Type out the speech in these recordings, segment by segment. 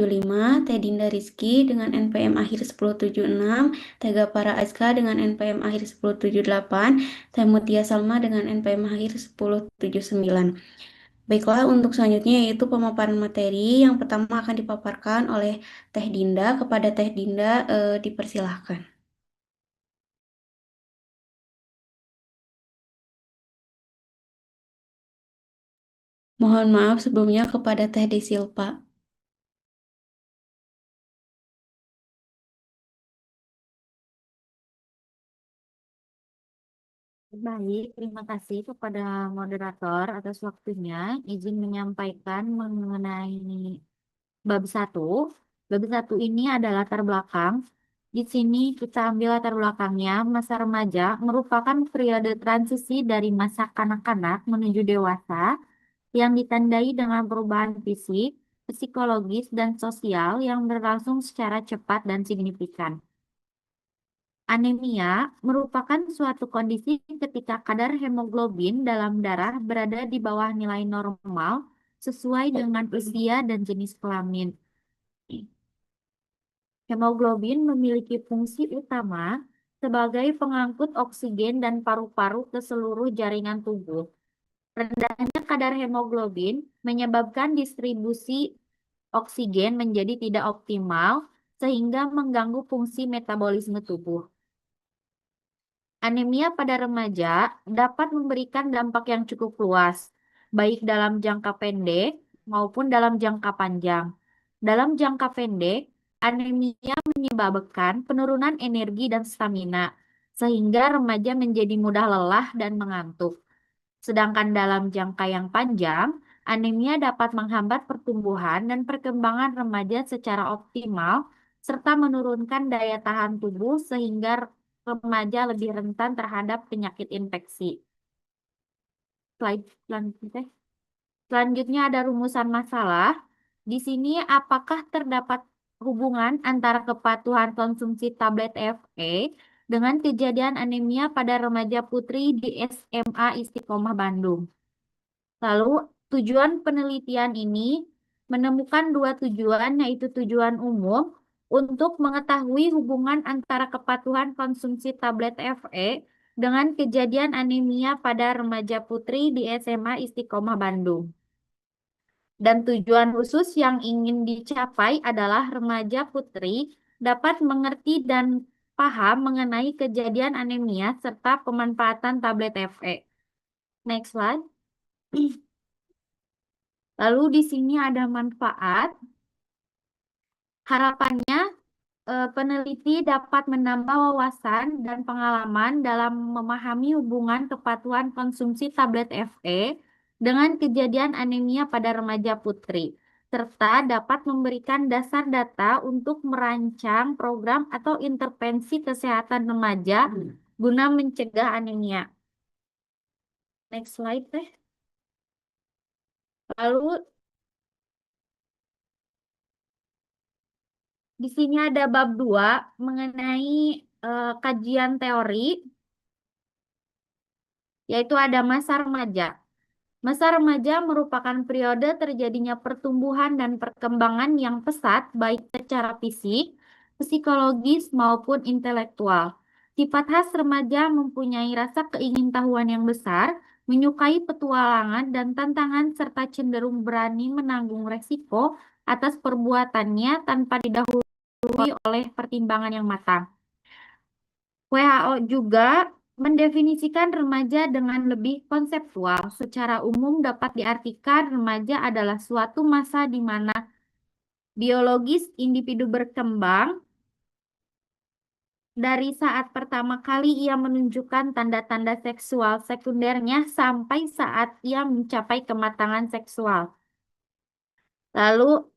75, Teh Dinda Rizky dengan NPM akhir 1076, Teh Gapara Azka dengan NPM akhir 1078, Teh Mutia Salma dengan NPM akhir 1079. Baiklah, untuk selanjutnya yaitu pemaparan materi. Yang pertama akan dipaparkan oleh Teh Dinda. Kepada Teh Dinda, dipersilahkan. Mohon maaf sebelumnya kepada Teh Desilpa. Baik, terima kasih kepada moderator atas waktunya. Izin menyampaikan mengenai bab satu. Bab satu ini adalah latar belakang. Di sini kita ambil latar belakangnya. Masa remaja merupakan periode transisi dari masa kanak-kanak menuju dewasa yang ditandai dengan perubahan fisik, psikologis, dan sosial yang berlangsung secara cepat dan signifikan. Anemia merupakan suatu kondisi ketika kadar hemoglobin dalam darah berada di bawah nilai normal sesuai dengan usia dan jenis kelamin. Hemoglobin memiliki fungsi utama sebagai pengangkut oksigen dan paru-paru ke seluruh jaringan tubuh. Rendahnya kadar hemoglobin menyebabkan distribusi oksigen menjadi tidak optimal sehingga mengganggu fungsi metabolisme tubuh. Anemia pada remaja dapat memberikan dampak yang cukup luas, baik dalam jangka pendek maupun dalam jangka panjang. Dalam jangka pendek, anemia menyebabkan penurunan energi dan stamina, sehingga remaja menjadi mudah lelah dan mengantuk. Sedangkan dalam jangka yang panjang, anemia dapat menghambat pertumbuhan dan perkembangan remaja secara optimal, serta menurunkan daya tahan tubuh sehingga remaja lebih rentan terhadap penyakit infeksi. Slide selanjutnya. Selanjutnya ada rumusan masalah. Di sini apakah terdapat hubungan antara kepatuhan konsumsi tablet FE dengan kejadian anemia pada remaja putri di SMA Istiqomah Bandung? Lalu tujuan penelitian ini menemukan dua tujuan, yaitu tujuan umum untuk mengetahui hubungan antara kepatuhan konsumsi tablet FE dengan kejadian anemia pada remaja putri di SMA Istiqomah Bandung. Dan tujuan khusus yang ingin dicapai adalah remaja putri dapat mengerti dan paham mengenai kejadian anemia serta pemanfaatan tablet FE. Next slide. Lalu di sini ada manfaat. Harapannya peneliti dapat menambah wawasan dan pengalaman dalam memahami hubungan kepatuhan konsumsi tablet FE dengan kejadian anemia pada remaja putri, serta dapat memberikan dasar data untuk merancang program atau intervensi kesehatan remaja guna mencegah anemia. Next slide, teh. Lalu di sini ada bab 2 mengenai kajian teori, yaitu ada masa remaja. Masa remaja merupakan periode terjadinya pertumbuhan dan perkembangan yang pesat, baik secara fisik, psikologis, maupun intelektual. Sifat khas remaja mempunyai rasa keingintahuan yang besar, menyukai petualangan dan tantangan, serta cenderung berani menanggung resiko atas perbuatannya tanpa didahului oleh pertimbangan yang matang. WHO juga mendefinisikan remaja dengan lebih konseptual. Secara umum dapat diartikan remaja adalah suatu masa di mana biologis individu berkembang dari saat pertama kali ia menunjukkan tanda-tanda seksual sekundernya sampai saat ia mencapai kematangan seksual. Lalu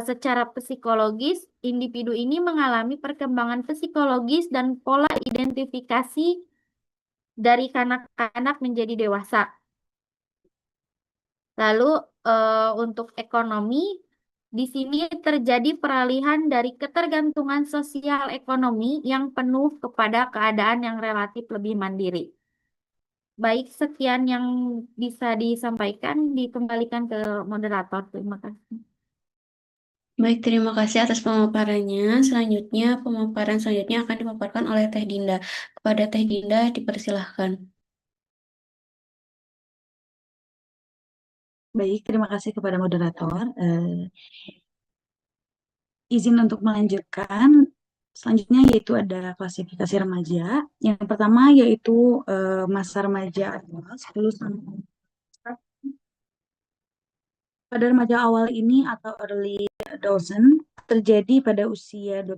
secara psikologis, individu ini mengalami perkembangan psikologis dan pola identifikasi dari kanak-kanak menjadi dewasa. Lalu untuk ekonomi, di sini terjadi peralihan dari ketergantungan sosial ekonomi yang penuh kepada keadaan yang relatif lebih mandiri. Baik, sekian yang bisa disampaikan, dikembalikan ke moderator. Terima kasih. Baik, terima kasih atas pemaparannya. Selanjutnya, pemaparan selanjutnya akan dipaparkan oleh Teh Dinda. Kepada Teh Dinda, dipersilahkan. Baik, terima kasih kepada moderator. Izin untuk melanjutkan. Selanjutnya yaitu ada klasifikasi remaja. Yang pertama yaitu masa remaja adalah 10 sampai pada remaja awal ini atau early adolescent terjadi pada usia 10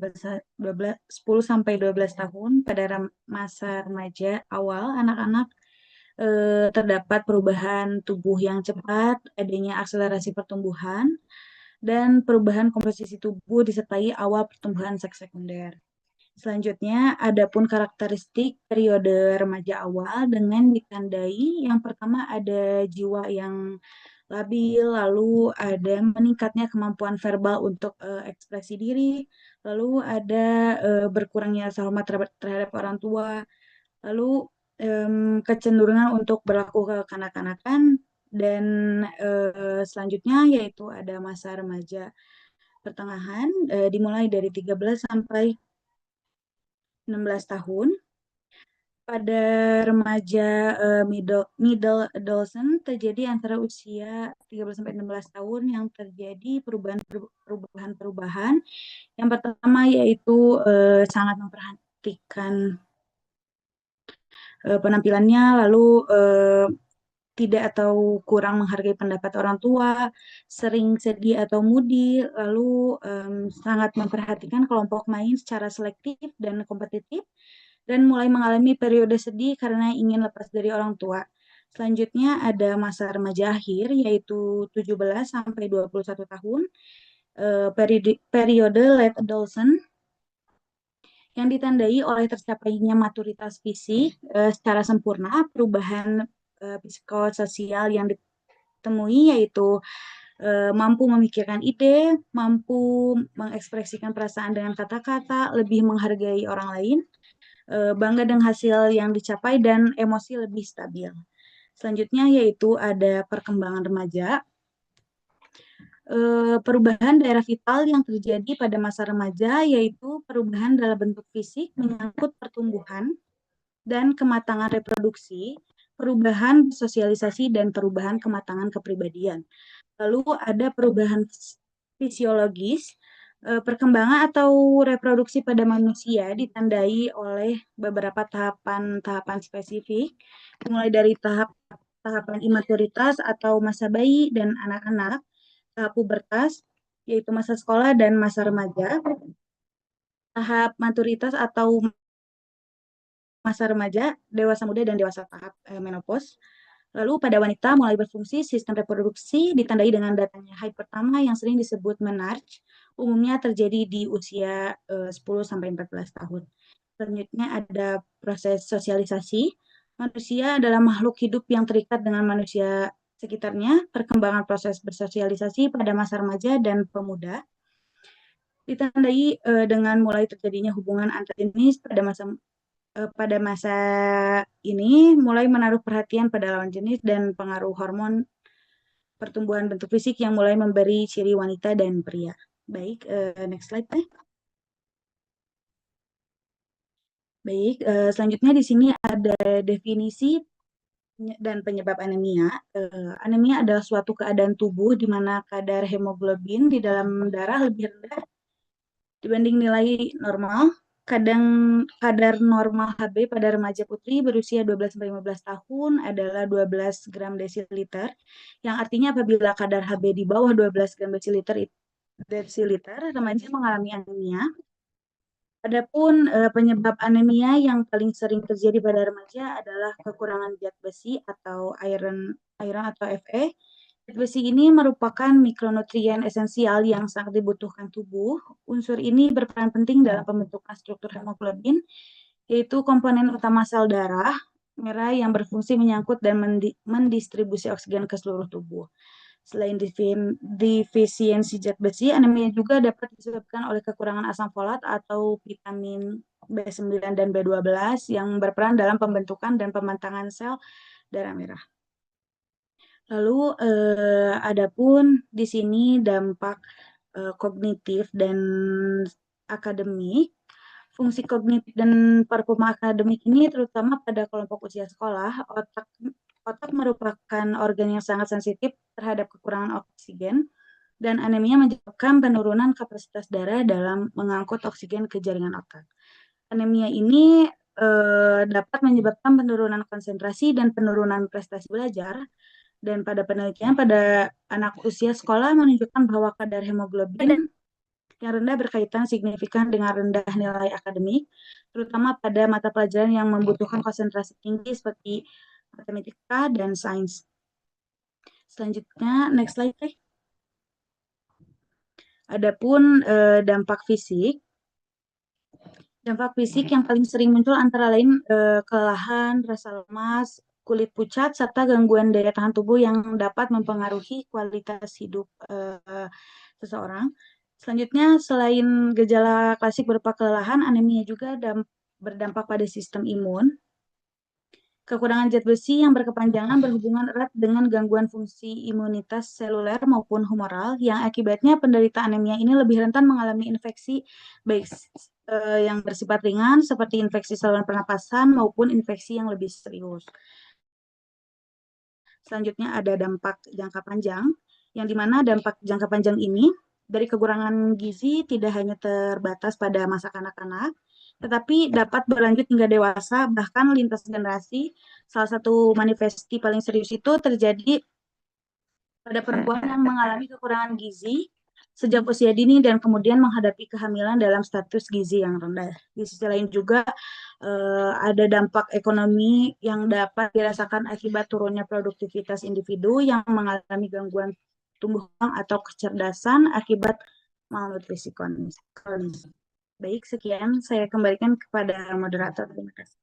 sampai 12 tahun. Pada masa remaja awal, anak-anak terdapat perubahan tubuh yang cepat, adanya akselerasi pertumbuhan, dan perubahan komposisi tubuh disertai awal pertumbuhan seks sekunder. Selanjutnya, adapun karakteristik periode remaja awal dengan ditandai yang pertama ada jiwa yang labil, lalu ada meningkatnya kemampuan verbal untuk ekspresi diri, lalu ada berkurangnya rasa hormat terhadap orang tua, lalu kecenderungan untuk berlaku kekanak-kanakan, dan selanjutnya yaitu ada masa remaja pertengahan dimulai dari 13 sampai 16 tahun. Pada remaja middle adolescent terjadi antara usia 13 sampai 16 tahun yang terjadi perubahan-perubahan. Yang pertama yaitu sangat memperhatikan penampilannya, lalu tidak atau kurang menghargai pendapat orang tua, sering sedih atau moody, lalu sangat memperhatikan kelompok main secara selektif dan kompetitif, dan mulai mengalami periode sedih karena ingin lepas dari orang tua. Selanjutnya ada masa remaja akhir, yaitu 17 sampai 21 tahun, periode late adolescent, yang ditandai oleh tercapainya maturitas fisik secara sempurna, perubahan psikososial yang ditemui yaitu mampu memikirkan ide, mampu mengekspresikan perasaan dengan kata-kata, lebih menghargai orang lain, bangga dengan hasil yang dicapai, dan emosi lebih stabil. Selanjutnya yaitu ada perkembangan remaja. Perubahan daerah vital yang terjadi pada masa remaja yaitu perubahan dalam bentuk fisik menyangkut pertumbuhan dan kematangan reproduksi, perubahan sosialisasi, dan perubahan kematangan kepribadian. Lalu ada perubahan fisiologis, perkembangan atau reproduksi pada manusia ditandai oleh beberapa tahapan-tahapan spesifik, mulai dari tahapan imaturitas atau masa bayi dan anak-anak, tahap pubertas, yaitu masa sekolah dan masa remaja, tahap maturitas atau masa remaja, dewasa muda, dan dewasa tahap menopause. Lalu pada wanita mulai berfungsi sistem reproduksi ditandai dengan datangnya haid pertama yang sering disebut menarche, umumnya terjadi di usia 10 sampai 14 tahun. Selanjutnya ada proses sosialisasi. Manusia adalah makhluk hidup yang terikat dengan manusia sekitarnya. Perkembangan proses bersosialisasi pada masa remaja dan pemuda ditandai dengan mulai terjadinya hubungan antar jenis pada masa ini mulai menaruh perhatian pada lawan jenis dan pengaruh hormon pertumbuhan bentuk fisik yang mulai memberi ciri wanita dan pria. Baik, next slide. Baik, selanjutnya di sini ada definisi dan penyebab anemia. Anemia adalah suatu keadaan tubuh di mana kadar hemoglobin di dalam darah lebih rendah dibanding nilai normal. Kadar normal Hb pada remaja putri berusia 12-15 tahun adalah 12 gram desiliter, yang artinya apabila kadar Hb di bawah 12 gram desiliter, remaja mengalami anemia. Adapun penyebab anemia yang paling sering terjadi pada remaja adalah kekurangan zat besi atau iron atau Fe. Zat besi ini merupakan mikronutrien esensial yang sangat dibutuhkan tubuh. Unsur ini berperan penting dalam pembentukan struktur hemoglobin, yaitu komponen utama sel darah merah yang berfungsi menyangkut dan mendistribusi oksigen ke seluruh tubuh. Selain defisiensi zat besi, anemia juga dapat disebabkan oleh kekurangan asam folat atau vitamin B9 dan B12 yang berperan dalam pembentukan dan pematangan sel darah merah. Lalu adapun di sini dampak kognitif dan akademik. Fungsi kognitif dan performa akademik ini terutama pada kelompok usia sekolah, otak merupakan organ yang sangat sensitif terhadap kekurangan oksigen, dan anemia menyebabkan penurunan kapasitas darah dalam mengangkut oksigen ke jaringan otak. Anemia ini dapat menyebabkan penurunan konsentrasi dan penurunan prestasi belajar, dan pada penelitian pada anak usia sekolah menunjukkan bahwa kadar hemoglobin yang rendah berkaitan signifikan dengan rendah nilai akademik, terutama pada mata pelajaran yang membutuhkan konsentrasi tinggi seperti matematika dan sains. Selanjutnya, next slide, please. Adapun dampak fisik yang paling sering muncul antara lain kelelahan, rasa lemas, kulit pucat, serta gangguan daya tahan tubuh yang dapat mempengaruhi kualitas hidup seseorang. Selanjutnya, selain gejala klasik berupa kelelahan, anemia juga berdampak pada sistem imun. Kekurangan zat besi yang berkepanjangan berhubungan erat dengan gangguan fungsi imunitas seluler maupun humoral, yang akibatnya penderita anemia ini lebih rentan mengalami infeksi baik yang bersifat ringan seperti infeksi saluran pernapasan maupun infeksi yang lebih serius. Selanjutnya ada dampak jangka panjang, yang dimana dampak jangka panjang ini dari kekurangan gizi tidak hanya terbatas pada masa kanak-kanak, tetapi dapat berlanjut hingga dewasa, bahkan lintas generasi. Salah satu manifestasi paling serius itu terjadi pada perempuan yang mengalami kekurangan gizi sejak usia dini dan kemudian menghadapi kehamilan dalam status gizi yang rendah. Di sisi lain juga ada dampak ekonomi yang dapat dirasakan akibat turunnya produktivitas individu yang mengalami gangguan tumbuh kembang atau kecerdasan akibat malnutrisi kronis. Baik, sekian saya kembalikan kepada moderator. Terima kasih.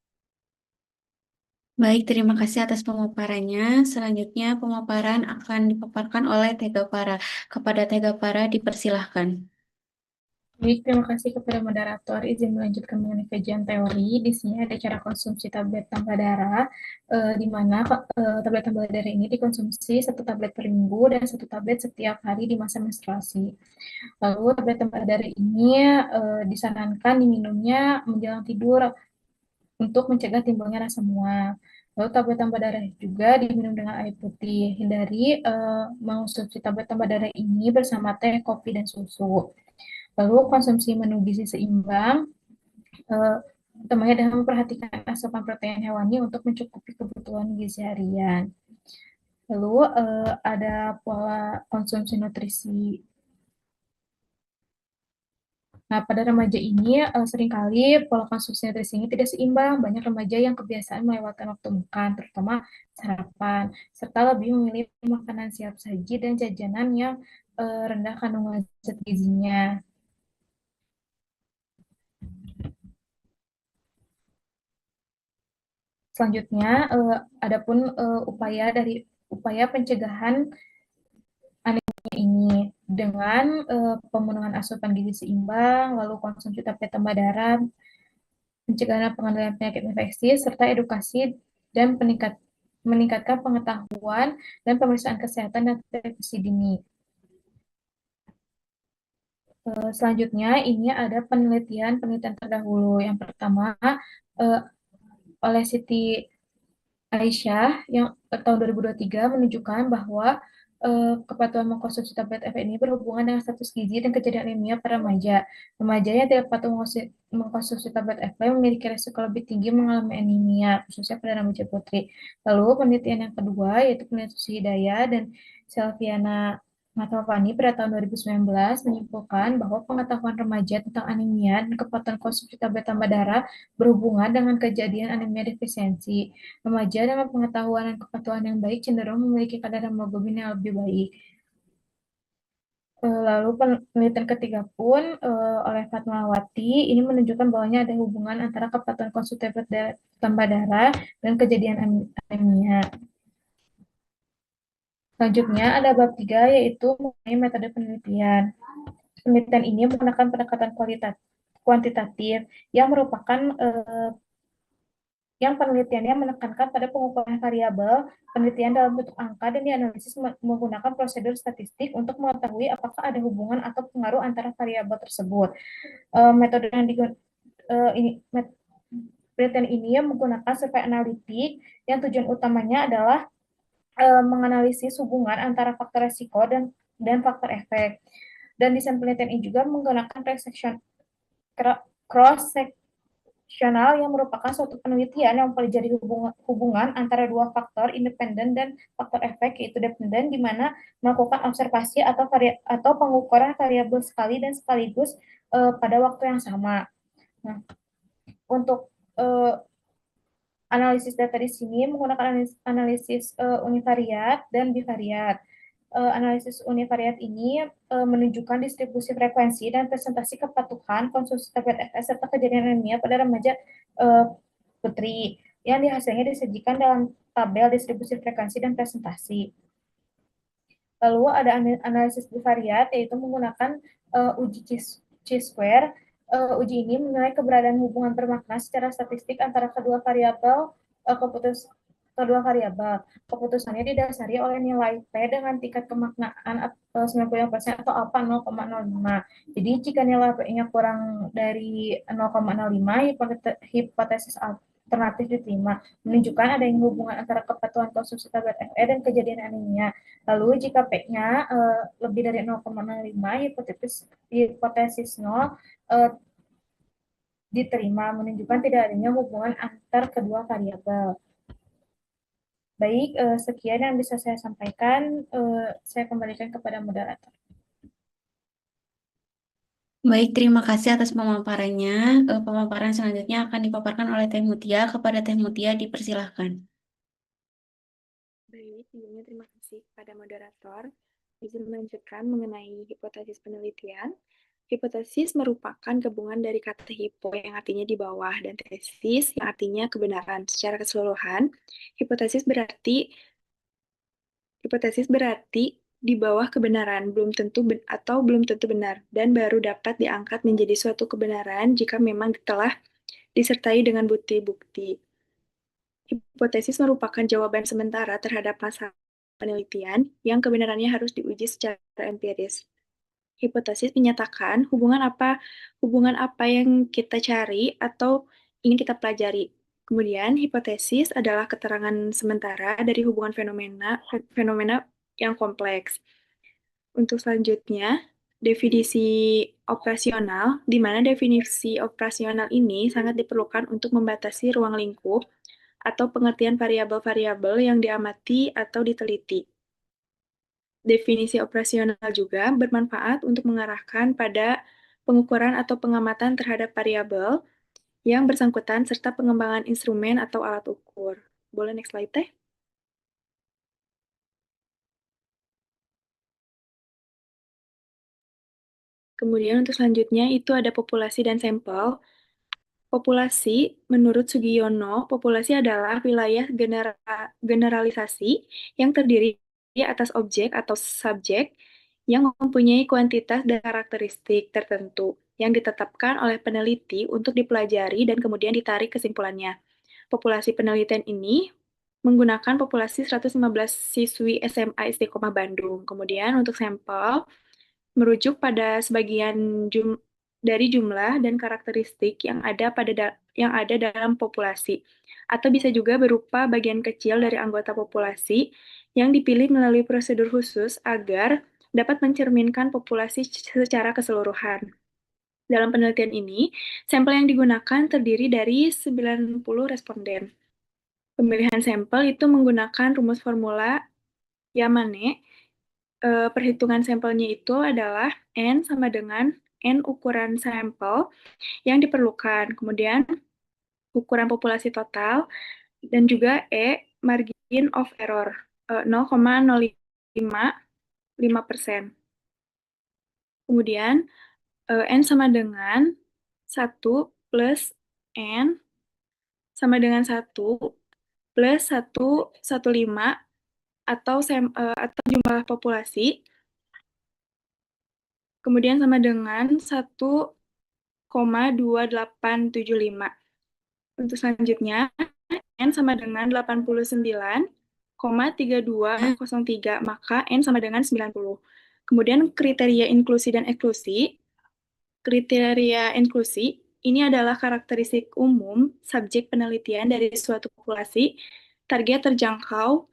Baik, terima kasih atas pemaparannya. Selanjutnya pemaparan akan dipaparkan oleh Tegapara. Kepada Tegapara dipersilahkan. Baik, terima kasih kepada moderator. Izin melanjutkan mengenai kajian teori. Di sini ada cara konsumsi tablet tambah darah, di mana tablet tambah darah ini dikonsumsi 1 tablet per minggu dan 1 tablet setiap hari di masa menstruasi. Lalu tablet tambah darah ini disarankan diminumnya menjelang tidur untuk mencegah timbulnya rasa mual. Lalu tablet tambah darah juga diminum dengan air putih. Hindari mengonsumsi tablet tambah darah ini bersama teh, kopi, dan susu. Lalu konsumsi menu gizi seimbang, utamanya dengan memperhatikan asupan protein hewani untuk mencukupi kebutuhan gizi harian. Lalu ada pola konsumsi nutrisi. Nah, pada remaja ini seringkali pola konsumsi nutrisi ini tidak seimbang. Banyak remaja yang kebiasaan melewatkan waktu makan, terutama sarapan, serta lebih memilih makanan siap saji dan jajanan yang rendah kandungan zat gizinya. Selanjutnya, adapun upaya pencegahan anemia ini dengan pemenuhan asupan gizi seimbang, lalu konsumsi tablet tambah darah, pencegahan pengendalian penyakit infeksi, serta edukasi dan meningkatkan pengetahuan dan pemeriksaan kesehatan dan deteksi dini. Selanjutnya, ini ada penelitian terdahulu. Yang pertama, oleh Siti Aisyah yang tahun 2023 menunjukkan bahwa kepatuhan mengkonsumsi tablet F ini berhubungan dengan status gizi dan kejadian anemia pada remaja. Remaja yang tidak patuh mengkonsumsi tablet F memiliki risiko lebih tinggi mengalami anemia, khususnya pada remaja putri. Lalu penelitian yang kedua yaitu penelitian Susi Hidayah dan Selviana Matalvani pada tahun 2019 menyimpulkan bahwa pengetahuan remaja tentang anemia dan kepatuhan konsumsi tablet tambah darah berhubungan dengan kejadian anemia defisiensi. Remaja dengan pengetahuan dan kepatuhan yang baik cenderung memiliki kadar hemoglobin yang lebih baik. Lalu penelitian ketiga pun oleh Fatmawati ini menunjukkan bahwa ada hubungan antara kepatuhan konsumsi tablet tambah darah dan kejadian anemia. Selanjutnya ada bab 3 yaitu mengenai metode penelitian. Penelitian ini menggunakan pendekatan kuantitatif yang merupakan yang penelitiannya menekankan pada pengukuran variabel, penelitian dalam bentuk angka, dan dianalisis menggunakan prosedur statistik untuk mengetahui apakah ada hubungan atau pengaruh antara variabel tersebut. Metode yang penelitian ini menggunakan survei analitik yang tujuan utamanya adalah menganalisis hubungan antara faktor resiko dan faktor efek. Dan desain penelitian ini juga menggunakan cross-sectional yang merupakan suatu penelitian yang mempelajari hubungan antara dua faktor independen dan faktor efek yaitu dependen, di mana melakukan observasi atau pengukuran variabel sekali dan sekaligus pada waktu yang sama. Nah, untuk analisis data di sini menggunakan analisis univariat dan bivariat. Analisis univariat ini menunjukkan distribusi frekuensi dan presentasi kepatuhan konsumsi tablet FS serta kejadian anemia pada remaja putri yang hasilnya disajikan dalam tabel distribusi frekuensi dan presentasi. Lalu ada analisis bivariat, yaitu menggunakan uji chi-square. Uji ini menilai keberadaan hubungan bermakna secara statistik antara kedua variabel Keputusannya didasari oleh nilai P dengan tingkat kemaknaan 90% atau alfa 0,05. Jadi jika nilai P-nya kurang dari 0,05, hipotesis alternatif diterima, menunjukkan adanya hubungan antara kepatuhan konsumsi tablet FE dan kejadian anemia. Lalu jika P-nya lebih dari 0,05, hipotesis 0 diterima, menunjukkan tidak adanya hubungan antar kedua variabel. Baik, sekian yang bisa saya sampaikan. Saya kembalikan kepada moderator. Baik, terima kasih atas pemaparannya. Pemaparan selanjutnya akan dipaparkan oleh Teh Mutia. Kepada Teh Mutia dipersilahkan. Baik, sebelumnya terima kasih kepada moderator. Izin melanjutkan mengenai hipotesis penelitian. Hipotesis merupakan gabungan dari kata hipo yang artinya di bawah dan tesis yang artinya kebenaran. Secara keseluruhan, hipotesis berarti di bawah kebenaran, belum tentu benar, dan baru dapat diangkat menjadi suatu kebenaran jika memang telah disertai dengan bukti-bukti. Hipotesis merupakan jawaban sementara terhadap masalah penelitian yang kebenarannya harus diuji secara empiris. Hipotesis menyatakan hubungan apa yang kita cari atau ingin kita pelajari. Kemudian, hipotesis adalah keterangan sementara dari hubungan fenomena yang kompleks. Untuk selanjutnya, definisi operasional, di mana definisi operasional ini sangat diperlukan untuk membatasi ruang lingkup atau pengertian variabel-variabel yang diamati atau diteliti. Definisi operasional juga bermanfaat untuk mengarahkan pada pengukuran atau pengamatan terhadap variabel yang bersangkutan serta pengembangan instrumen atau alat ukur. Boleh next slide, Teh? Kemudian untuk selanjutnya itu ada populasi dan sampel. Populasi, menurut Sugiono, populasi adalah wilayah generalisasi yang terdiri atas objek atau subjek yang mempunyai kuantitas dan karakteristik tertentu yang ditetapkan oleh peneliti untuk dipelajari dan kemudian ditarik kesimpulannya. Populasi penelitian ini menggunakan populasi 115 siswi SMA Istiqomah Bandung. Kemudian untuk sampel, merujuk pada sebagian dari jumlah dan karakteristik yang ada dalam populasi, atau bisa juga berupa bagian kecil dari anggota populasi yang dipilih melalui prosedur khusus agar dapat mencerminkan populasi secara keseluruhan. Dalam penelitian ini, sampel yang digunakan terdiri dari 90 responden. Pemilihan sampel itu menggunakan rumus formula Yamane. Perhitungan sampelnya itu adalah N sama dengan N ukuran sampel yang diperlukan, kemudian ukuran populasi total, dan juga E margin of error 0,055%. Kemudian N sama dengan 1 plus N sama dengan 1 plus 115 atau jumlah populasi, kemudian sama dengan 1,2875. Untuk selanjutnya, N sama dengan 89,3203, maka N sama dengan 90. Kemudian kriteria inklusi dan eksklusi. Kriteria inklusi ini adalah karakteristik umum subjek penelitian dari suatu populasi, target terjangkau,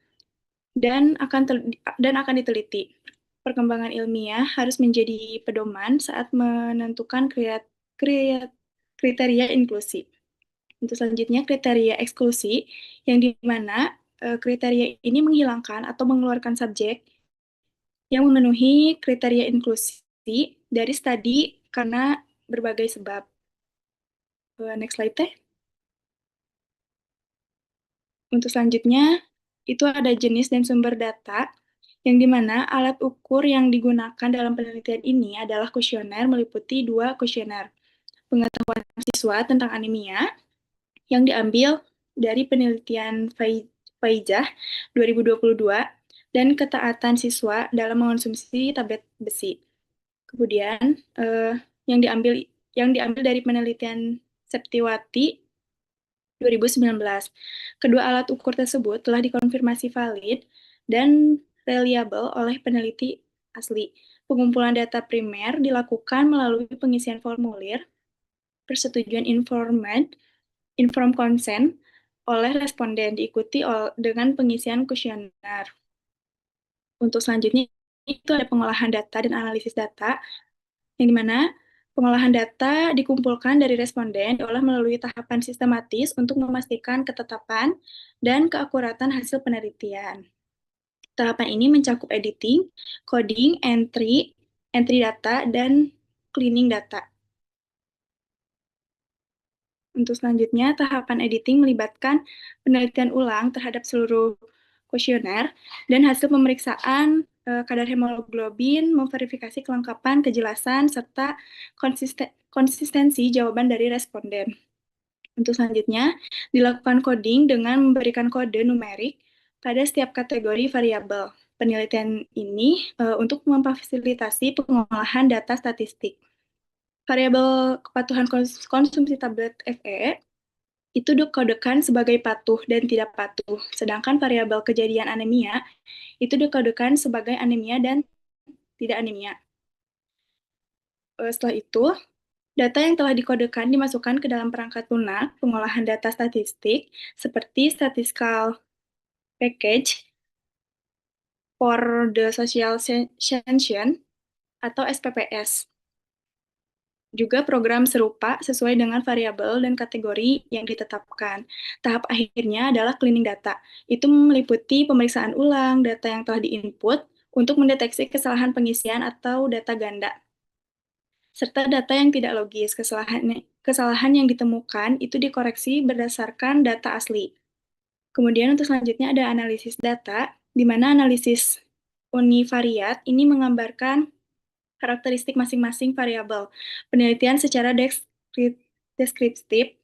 dan akan diteliti. Perkembangan ilmiah harus menjadi pedoman saat menentukan kriteria inklusi. Untuk selanjutnya, kriteria eksklusi, yang dimana kriteria ini menghilangkan atau mengeluarkan subjek yang memenuhi kriteria inklusi dari studi karena berbagai sebab. Next slide teh. Untuk selanjutnya, itu ada jenis dan sumber data, yang dimana alat ukur yang digunakan dalam penelitian ini adalah kuesioner meliputi 2 kuesioner. Pengetahuan siswa tentang anemia, yang diambil dari penelitian Faijah 2022, dan ketaatan siswa dalam mengonsumsi tablet besi. Kemudian, yang diambil dari penelitian Septiwati 2019. Kedua alat ukur tersebut telah dikonfirmasi valid dan reliable oleh peneliti asli. Pengumpulan data primer dilakukan melalui pengisian formulir, persetujuan informed consent oleh responden, diikuti dengan pengisian kuesioner. Untuk selanjutnya, itu ada pengolahan data dan analisis data, yang dimana pengolahan data dikumpulkan dari responden diolah melalui tahapan sistematis untuk memastikan ketetapan dan keakuratan hasil penelitian. Tahapan ini mencakup editing, coding, entry data, dan cleaning data. Untuk selanjutnya, tahapan editing melibatkan penelitian ulang terhadap seluruh kuesioner dan hasil pemeriksaan kadar hemoglobin, memverifikasi kelengkapan, kejelasan, serta konsistensi jawaban dari responden. Untuk selanjutnya, dilakukan coding dengan memberikan kode numerik pada setiap kategori variabel. Penelitian ini untuk memfasilitasi pengolahan data statistik. Variabel kepatuhan konsumsi tablet FE itu dikodekan sebagai patuh dan tidak patuh, sedangkan variabel kejadian anemia itu dikodekan sebagai anemia dan tidak anemia. Setelah itu, data yang telah dikodekan dimasukkan ke dalam perangkat lunak pengolahan data statistik seperti statistical package for the social science atau SPPS. Juga program serupa sesuai dengan variabel dan kategori yang ditetapkan. Tahap akhirnya adalah cleaning data. Itu meliputi pemeriksaan ulang data yang telah diinput untuk mendeteksi kesalahan pengisian atau data ganda. Serta data yang tidak logis, kesalahan yang ditemukan itu dikoreksi berdasarkan data asli. Kemudian untuk selanjutnya ada analisis data, di mana analisis univariat ini menggambarkan karakteristik masing-masing variabel. Penelitian secara deskriptif,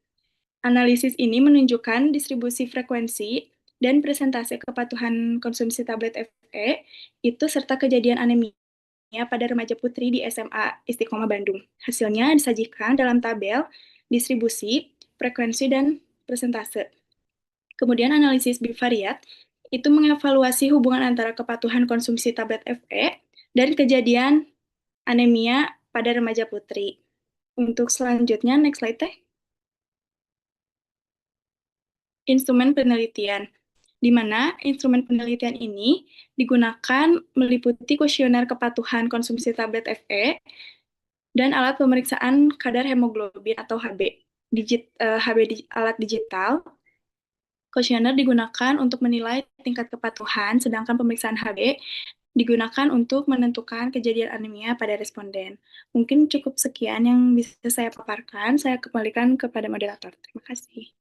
analisis ini menunjukkan distribusi frekuensi dan presentase kepatuhan konsumsi tablet FE itu serta kejadian anemia pada remaja putri di SMA Istiqomah Bandung. Hasilnya disajikan dalam tabel distribusi, frekuensi, dan presentase. Kemudian analisis bivariat itu mengevaluasi hubungan antara kepatuhan konsumsi tablet FE dan kejadian anemia pada remaja putri. Untuk selanjutnya, next slide teh. Instrumen penelitian, di mana instrumen penelitian ini digunakan meliputi kuesioner kepatuhan konsumsi tablet FE dan alat pemeriksaan kadar hemoglobin atau HB. Alat digital. Kuesioner digunakan untuk menilai tingkat kepatuhan, sedangkan pemeriksaan HB digunakan untuk menentukan kejadian anemia pada responden. Mungkin cukup sekian yang bisa saya paparkan. Saya kembalikan kepada moderator. Terima kasih.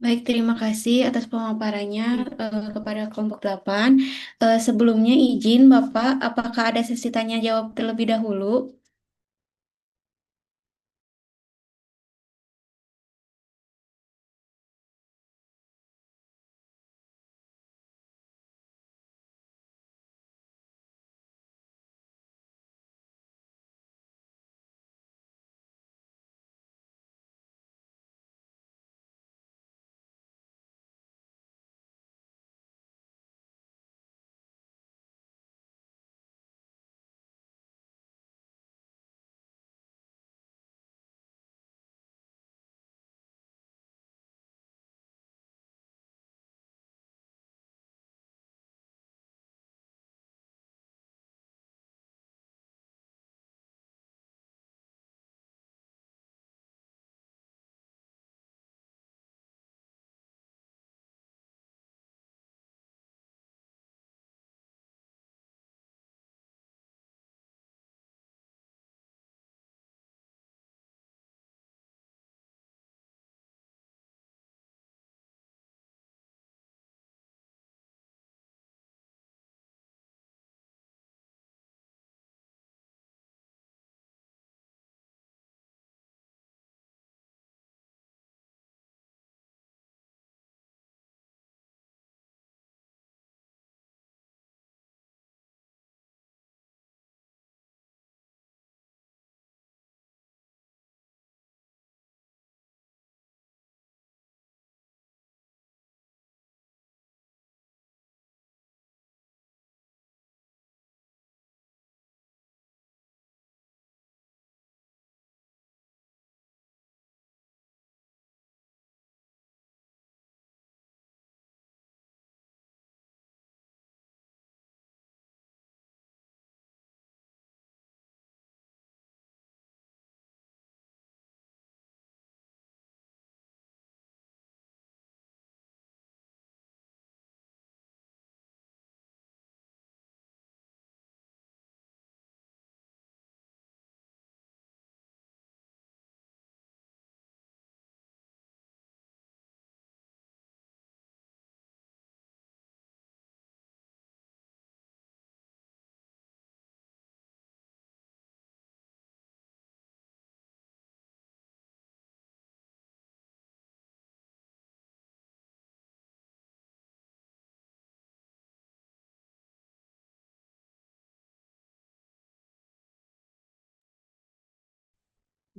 Baik, terima kasih atas pemaparannya kepada kelompok 8. Sebelumnya izin Bapak, apakah ada sesi tanya jawab terlebih dahulu?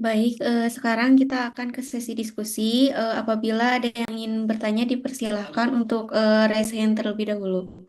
Baik, sekarang kita akan ke sesi diskusi. Apabila ada yang ingin bertanya, dipersilahkan untuk raise hand terlebih dahulu.